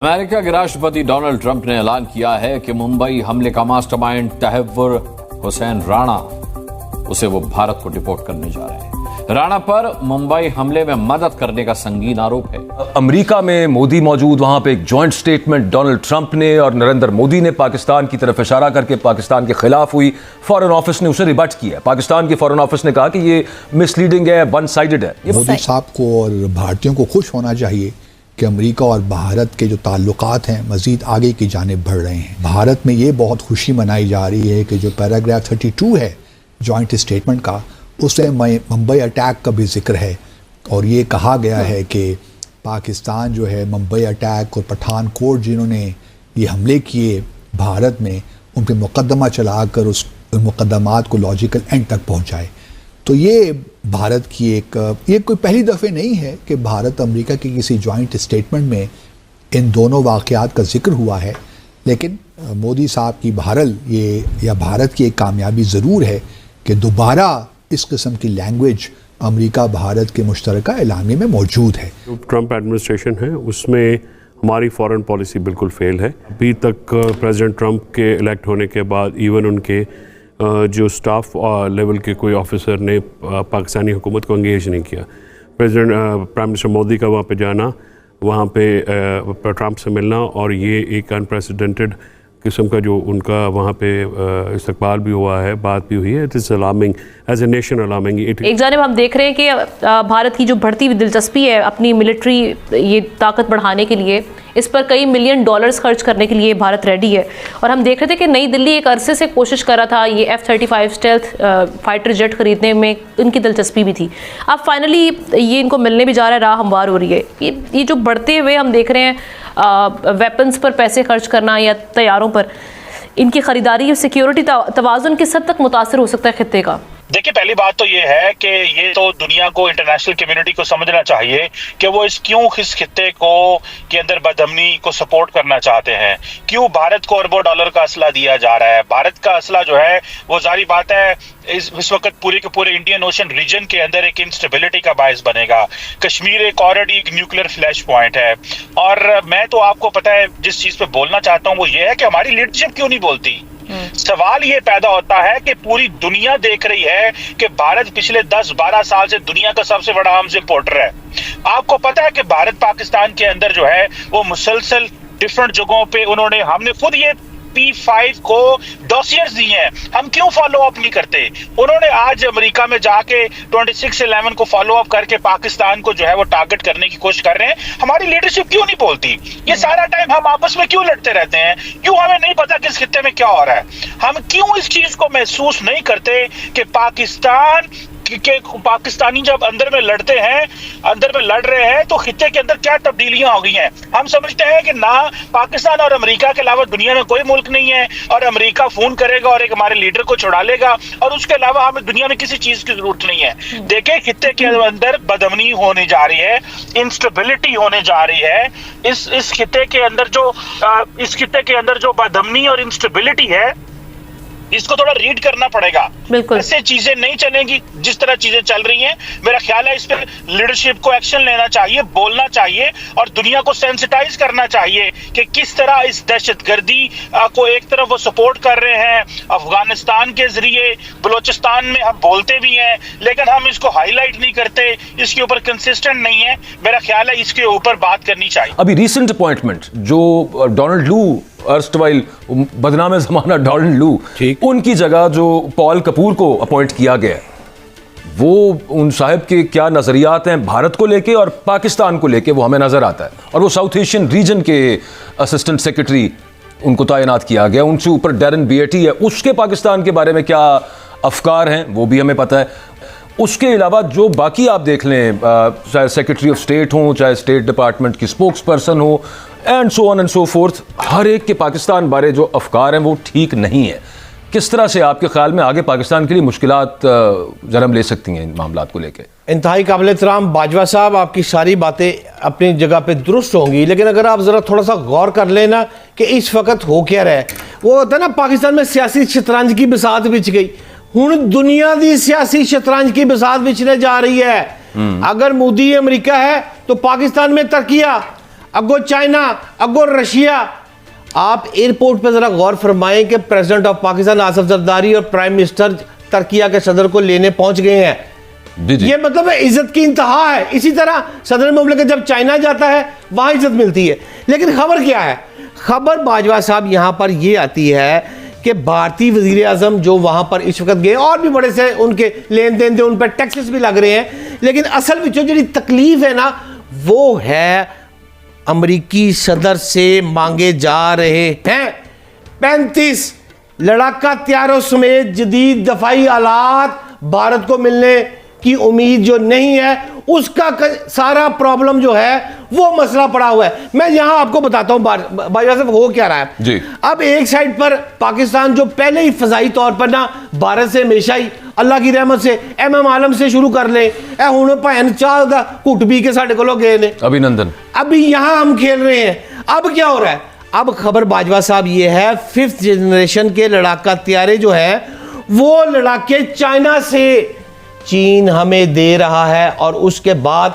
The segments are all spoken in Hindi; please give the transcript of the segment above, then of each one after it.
अमेरिका के राष्ट्रपति डोनाल्ड ट्रंप ने ऐलान किया है कि मुंबई हमले का मास्टरमाइंड तहव्वुर हुसैन राणा, उसे वो भारत को डिपोर्ट करने जा रहे हैं। राणा पर मुंबई हमले में मदद करने का संगीन आरोप है। अमेरिका में मोदी मौजूद, वहां पे एक जॉइंट स्टेटमेंट डोनाल्ड ट्रंप ने और नरेंद्र मोदी ने पाकिस्तान की तरफ इशारा करके पाकिस्तान के खिलाफ हुई। फॉरेन ऑफिस ने उसे रिबट किया। पाकिस्तान के फॉरेन ऑफिस ने कहा कि ये मिसलीडिंग है, वन साइडेड है। मोदी साहब को और भारतीयों को खुश होना चाहिए कि अमेरिका और भारत के जो ताल्लुकात हैं मज़ीद आगे की जानिब बढ़ रहे हैं। भारत में ये बहुत खुशी मनाई जा रही है कि जो पैराग्राफ 32 है जॉइंट स्टेटमेंट का, उसमें मुंबई अटैक का भी जिक्र है और ये कहा गया है कि पाकिस्तान जो है मुंबई अटैक और पठानकोट जिन्होंने ये हमले किए भारत में, उन पर मुकदमा चलाकर उस मुकदमात को लॉजिकल एंड तक पहुँचाए। तो ये भारत की ये कोई पहली दफ़े नहीं है कि भारत अमेरिका के किसी जॉइंट स्टेटमेंट में इन दोनों वाक़यात का जिक्र हुआ है, लेकिन मोदी साहब की बहरहाल ये या भारत की एक कामयाबी ज़रूर है कि दोबारा इस किस्म की लैंग्वेज अमेरिका भारत के मुश्तरका एलामी में मौजूद है। जो ट्रंप एडमिनिस्ट्रेशन है उसमें हमारी फॉरेन पॉलिसी बिल्कुल फेल है। अभी तक प्रेसिडेंट ट्रंप के इलेक्ट होने के बाद इवन उनके जो स्टाफ लेवल के कोई ऑफिसर ने पाकिस्तानी हुकूमत को एंगेज नहीं किया। प्राइम मिनिस्टर मोदी का वहाँ पे जाना, वहाँ पे ट्रंप से मिलना और ये एक अनप्रेसिडेंटेड किस्म का जो उनका वहाँ पे इस्तकबाल भी हुआ है, बात भी हुई है। It is alarming, as a nation alarming. एक जानिब हम देख रहे हैं कि भारत की जो बढ़ती हुई दिलचस्पी है अपनी मिलिट्री ये ताकत बढ़ाने के लिए, इस पर कई $मिलियन खर्च करने के लिए भारत रेडी है। और हम देख रहे थे कि नई दिल्ली एक अरसे से कोशिश कर रहा था ये F-35 स्टेल्थ फाइटर जेट खरीदने में, इनकी दिलचस्पी भी थी। अब फाइनली ये इनको मिलने भी जा रहा है, राह हमवार हो रही है। ये जो बढ़ते हुए हम देख रहे हैं वेपन्स पर पैसे खर्च करना या तैयारों पर, इनकी खरीदारी और सिक्योरिटी तवाज़ुन किस हद तक मुतासर हो सकता है खित्ते का? देखिए, पहली बात तो ये है कि ये तो दुनिया को, इंटरनेशनल कम्युनिटी को समझना चाहिए कि वो इस खित्ते को के अंदर बदअमनी को सपोर्ट करना चाहते हैं। क्यों भारत को अरबों डॉलर का असला दिया जा रहा है? भारत का असला जो है वो जारी बात है इस वक्त पूरे के पूरे इंडियन ओशन रीजन के अंदर एक इंस्टेबिलिटी का बायस बनेगा। कश्मीर एक ऑलरेडी एक न्यूक्लियर फ्लैश पॉइंट है। और मैं तो आपको पता है जिस चीज पे बोलना चाहता हूँ वो ये है कि हमारी लीडरशिप क्यों नहीं बोलती। सवाल ये पैदा होता है कि पूरी दुनिया देख रही है कि भारत पिछले 10-12 साल से दुनिया का सबसे बड़ा आर्म्स इंपोर्टर है। आपको पता है कि भारत पाकिस्तान के अंदर जो है वो मुसलसल डिफरेंट जगहों पे हमने खुद ये P5 को डॉसियर्स दिए हैं, हम क्यों फॉलो अप नहीं करते? उन्होंने आज अमेरिका में जाके 26/11 को फॉलो अप करके पाकिस्तान को जो है वो टारगेट करने की कोशिश कर रहे हैं। हमारी लीडरशिप क्यों नहीं बोलती? ये सारा टाइम हम आपस में क्यों लड़ते रहते हैं? क्यों हमें नहीं पता किस खित्ते में क्या हो रहा है? हम क्यों इस चीज को महसूस नहीं करते कि पाकिस्तानी जब अंदर में लड़ रहे हैं तो खित्ते के अंदर क्या तब्दीलियां हो गई हैं? हम समझते हैं कि ना पाकिस्तान और अमेरिका के अलावा दुनिया में कोई मुल्क नहीं है और अमेरिका फोन करेगा और एक हमारे लीडर को छुड़ा लेगा और उसके अलावा हमें दुनिया में किसी चीज की जरूरत नहीं है। देखिए, खित्ते के अंदर बदअमनी होने जा रही है, इंस्टेबिलिटी होने जा रही है। इस खित्ते के अंदर जो बदअमनी और इंस्टेबिलिटी है, इसको थोड़ा रीड करना पड़ेगा। बिल्कुल ऐसे चीजें नहीं चलेंगी जिस तरह चीजें चल रही हैं। मेरा ख्याल है इस पर लीडरशिप को एक्शन लेना चाहिए, बोलना चाहिए और दुनिया को सेंसिटाइज करना चाहिए कि किस तरह इस दहशतगर्दी को एक तरफ वो सपोर्ट कर रहे हैं अफगानिस्तान के जरिए, बलोचिस्तान में हम बोलते भी हैं लेकिन हम इसको हाईलाइट नहीं करते, इसके ऊपर कंसिस्टेंट नहीं है। मेरा ख्याल है इसके ऊपर बात करनी चाहिए। अभी रिसेंट अपॉइंटमेंट जो डोनाल्ड लू, अर्स्टवाइल बदनाम जमाना डोनाल्ड लू, उनकी जगह जो पॉल कपूर को अपॉइंट किया गया, वो उन साहब के क्या नजरियात हैं भारत को लेके और पाकिस्तान को लेके, वो हमें नजर आता है। और वो साउथ एशियन रीजन के असिस्टेंट सेक्रेटरी उनको तैनात किया गया। उनसे ऊपर डैरन बिएटी है, उसके पाकिस्तान के बारे में क्या अफकार हैं वो भी हमें पता है। उसके अलावा जो बाकी आप देख लें, चाहे सेक्रेटरी ऑफ स्टेट हो, चाहे स्टेट डिपार्टमेंट की स्पोक्स पर्सन हो, and so on and so forth, हर एक के पाकिस्तान बारे जो अफकार हैं वो ठीक नहीं है। किस तरह से आपके ख्याल में आगे पाकिस्तान के लिए मुश्किलात जन्म ले सकती हैं इन मामलात को लेकर? इंतहाई काबिल एहतराम बाजवा साहब, आपकी सारी बातें अपनी जगह पे दुरुस्त होंगी, लेकिन अगर आप ज़रा थोड़ा सा गौर कर लेना कि इस वक्त हो क्या रहा है। वो होता है ना, पाकिस्तान में सियासी शतरंज की बिसात बिछ गई, हुण दुनिया की सियासी शतरंज की बिसात बिछने जा रही है। अगर मोदी अमेरिका है तो पाकिस्तान में तरकिया, अगो चाइना, अगो रशिया। आप एयरपोर्ट पे जरा गौर फरमाएं कि प्रेसिडेंट ऑफ पाकिस्तान आसिफ जरदारी और प्राइम मिनिस्टर तुर्किया के सदर को लेने पहुंच गए हैं। ये मतलब है इज्जत की इंतहा है। इसी तरह सदर मुमलिकत जब चाइना जाता है वहां इज्जत मिलती है। लेकिन खबर क्या है? खबर बाजवा साहब यहां पर यह आती है कि भारतीय वजीर आजम जो वहां पर इस वक्त गए, और भी बड़े से उनके लेन देन थे, उन पर टैक्सेस भी लग रहे हैं, लेकिन असल में जो तकलीफ है ना वो है अमरीकी सदर से मांगे जा रहे हैं 35 लड़ाका तैयारों समेत जदीद दफाई आलात भारत को मिलने की उम्मीद जो नहीं है, उसका सारा प्रॉब्लम जो है वो मसला पड़ा हुआ है। मैं यहां आपको बताता हूं बाजवा साहब हो क्या रहा है जी। अब एक साइड पर पाकिस्तान जो पहले ही फजाई तौर पर ना भारत से हमेशा ही अल्लाह की रहमत से MM आलम से शुरू कर ले हुण भैन चाह दा घुट पी के साडे कोलों गए ने अभिनंदन। अभी यहां हम खेल रहे हैं। अब क्या हो रहा है? अब खबर बाजवा साहब ये है 5th जनरेशन के लड़ाका तैयारे जो है वो लड़ाके चाइना से चीन हमें दे रहा है, और उसके बाद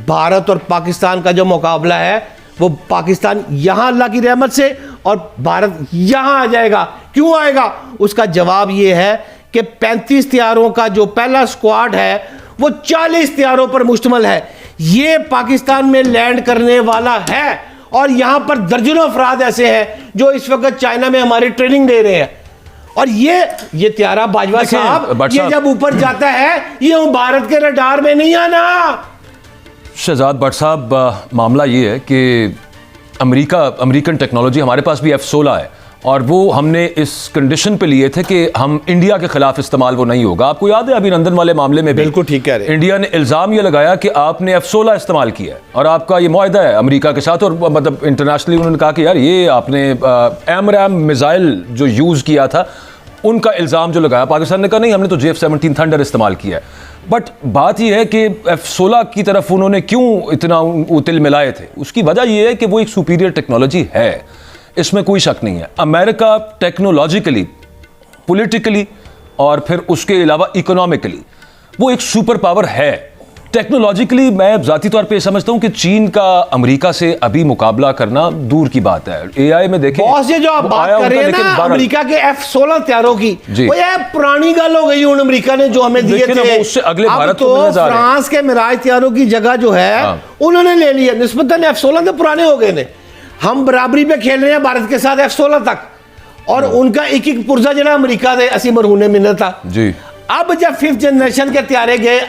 भारत और पाकिस्तान का जो मुकाबला है वो पाकिस्तान यहां अल्लाह की रहमत से और भारत यहां आ जाएगा। क्यों आएगा? उसका जवाब ये है कि 35 तैयारों का जो पहला स्क्वाड है वो 40 तैयारों पर मुश्तमिल है। ये पाकिस्तान में लैंड करने वाला है, और यहां पर दर्जनों अफराद ऐसे हैं जो इस वक्त चाइना में हमारी ट्रेनिंग दे रहे हैं। और ये त्यारा बाजवा साहब ये जब ऊपर जाता है ये भारत के रडार में नहीं आना। शहजाद भट्ट साहब, मामला ये है कि अमेरिकन टेक्नोलॉजी हमारे पास भी F-16 है, और वो हमने इस कंडीशन पे लिए थे कि हम इंडिया के खिलाफ इस्तेमाल वो नहीं होगा। आपको याद है अभिनंदन वाले मामले में बिल्कुल ठीक कह रहे हैं, इंडिया ने इल्ज़ाम ये लगाया कि आपने F-16 इस्तेमाल किया है, और आपका ये मुआहदा है अमेरिका के साथ, और मतलब इंटरनेशनली उन्होंने कहा कि यार ये आपने AMRAAM मिसाइल जो यूज़ किया था उनका इल्ज़ाम जो लगाया, पाकिस्तान ने कहा नहीं हमने तो JF-17 थंडर इस्तेमाल किया है। बट बात यह है कि F-16 की तरफ उन्होंने क्यों इतना तिल मिलाए थे, उसकी वजह यह है कि वो एक सुपीरियर टेक्नोलॉजी है, इसमें कोई शक नहीं है। अमेरिका टेक्नोलॉजिकली, पॉलिटिकली और फिर उसके अलावा इकोनॉमिकली वो एक सुपर पावर है। टेक्नोलॉजिकली मैं ज़ाती तौर पे समझता हूं कि चीन का अमेरिका से अभी मुकाबला करना दूर की बात है। AI में देखें ये जो आप बात कर रहे हैं ना अमेरिका के F-16 तैयारों की, वो यार पुरानी गल हो गई। उन अमेरिका ने जो हमें दिए थे उससे अगले भारत तो फ्रांस के मिराज तैयारों की जगह जो है उन्होंने ले लिया। निस्बतन F-16 तो पुराने हो गए ने, हम बराबरी पे खेल रहे हैं भारत के साथ F-16 तक, और उनका एक एक पुर्जा जो अमेरिका दे असी मरहूने मिलना था जी। अब जब 5th जनरेशन के तैयारे गए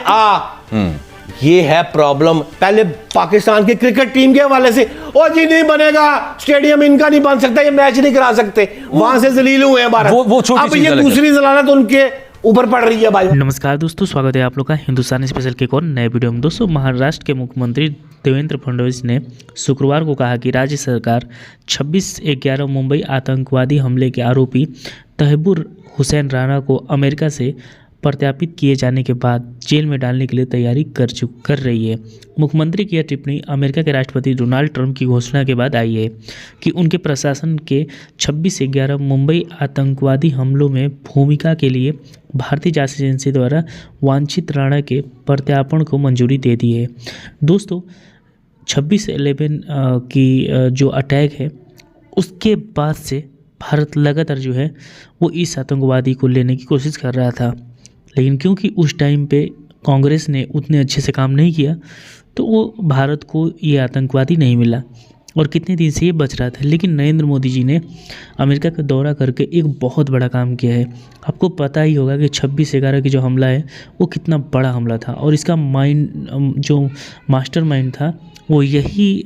ये है प्रॉब्लम। पहले पाकिस्तान की क्रिकेट टीम के हवाले से ओ जी नहीं बनेगा, स्टेडियम इनका नहीं बन सकता, ये मैच नहीं करा सकते, वहां से जलील हुए हैं भारत। अब ये दूसरी जलालत उनके ऊपर पड़ रही है भाई। नमस्कार दोस्तों, स्वागत है आप लोग का हिंदुस्तानी स्पेशल के एक और नए वीडियो में। दोस्तों, महाराष्ट्र के मुख्यमंत्री देवेंद्र फडणवीस ने शुक्रवार को कहा कि राज्य सरकार 26/11 मुंबई आतंकवादी हमले के आरोपी तहव्वुर हुसैन राणा को अमेरिका से प्रत्यार्पित किए जाने के बाद जेल में डालने के लिए तैयारी कर रही है। मुख्यमंत्री की यह टिप्पणी अमेरिका के राष्ट्रपति डोनाल्ड ट्रंप की घोषणा के बाद आई है कि उनके प्रशासन के 26/11 मुंबई आतंकवादी हमलों में भूमिका के लिए भारतीय जांच एजेंसी द्वारा वांछित राणा के प्रत्यार्पण को मंजूरी दे दी है। दोस्तों, 26/11 की जो अटैक है उसके बाद से भारत लगातार जो है वो इस आतंकवादी को लेने की कोशिश कर रहा था, लेकिन क्योंकि उस टाइम पे कांग्रेस ने उतने अच्छे से काम नहीं किया तो वो भारत को ये आतंकवादी नहीं मिला और कितने दिन से ये बच रहा था। लेकिन नरेंद्र मोदी जी ने अमेरिका का दौरा करके एक बहुत बड़ा काम किया है। आपको पता ही होगा कि 26/11 की जो हमला है वो कितना बड़ा हमला था, और इसका जो मास्टर माइंड था वो यही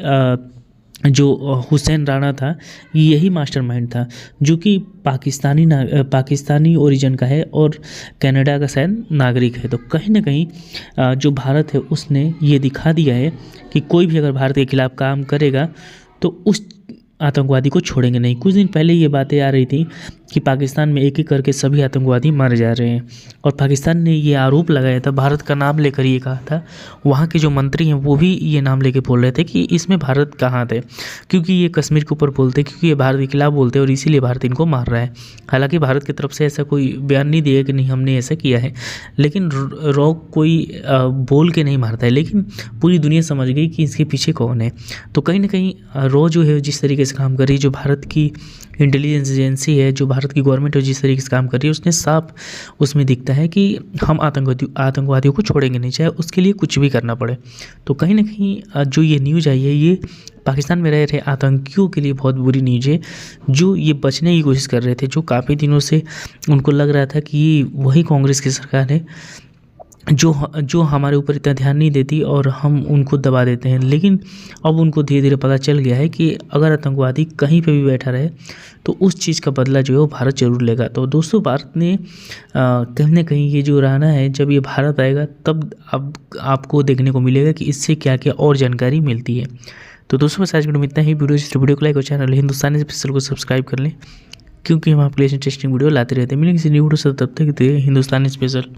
जो हुसैन राणा था, यही मास्टरमाइंड था, जो कि पाकिस्तानी ओरिजिन का है और कनाडा का शायद नागरिक है। तो कहीं ना कहीं जो भारत है उसने ये दिखा दिया है कि कोई भी अगर भारत के खिलाफ काम करेगा तो उस आतंकवादी को छोड़ेंगे नहीं। कुछ दिन पहले ये बातें आ रही थी कि पाकिस्तान में एक एक करके सभी आतंकवादी मारे जा रहे हैं। और पाकिस्तान ने ये आरोप लगाया था, भारत का नाम लेकर ये कहा था, वहाँ के जो मंत्री हैं वो भी ये नाम लेके बोल रहे थे कि इसमें भारत कहाँ थे, क्योंकि ये कश्मीर के ऊपर बोलते, क्योंकि ये भारत के खिलाफ बोलते हैं और इसीलिए भारत इनको मार रहा है। हालांकि भारत की तरफ से ऐसा कोई बयान नहीं दिया कि नहीं हमने ऐसा किया है, लेकिन रॉ कोई बोल के नहीं मारता है, लेकिन पूरी दुनिया समझ गई कि इसके पीछे कौन है। तो कहीं ना कहीं रॉ जो है जिस तरीके से काम कर रही है, जो भारत की इंटेलिजेंस एजेंसी है, जो भारत की गवर्नमेंट है जिस तरीके से काम कर रही है, उसने साफ उसमें दिखता है कि हम आतंकवादियों को छोड़ेंगे नहीं, चाहे उसके लिए कुछ भी करना पड़े। तो कहीं ना कहीं जो ये न्यूज़ आई है ये पाकिस्तान में रह रहे आतंकियों के लिए बहुत बुरी न्यूज़ है, जो ये बचने की कोशिश कर रहे थे, जो काफ़ी दिनों से उनको लग रहा था कि वही कांग्रेस की सरकार है जो हमारे ऊपर इतना ध्यान नहीं देती और हम उनको दबा देते हैं। लेकिन अब उनको धीरे धीरे पता चल गया है कि अगर आतंकवादी कहीं पे भी बैठा रहे तो उस चीज़ का बदला जो है वो भारत जरूर लेगा। तो दोस्तों, भारत ने कहीं ना कहीं ये जो रहना है, जब ये भारत आएगा तब अब आपको देखने को मिलेगा कि इससे क्या क्या और जानकारी मिलती है। तो दोस्तों, बस आज वीडियो में इतना ही। वीडियो को लाइक और चैनल हिंदुस्तानी स्पेशल को सब्सक्राइब कर लें, क्योंकि हम आपके लिए इंटरेस्टिंग वीडियो लाते रहते हैं। मिलेंगे किसी न्यू वीडियो से, तब तक हिंदुस्तानी स्पेशल।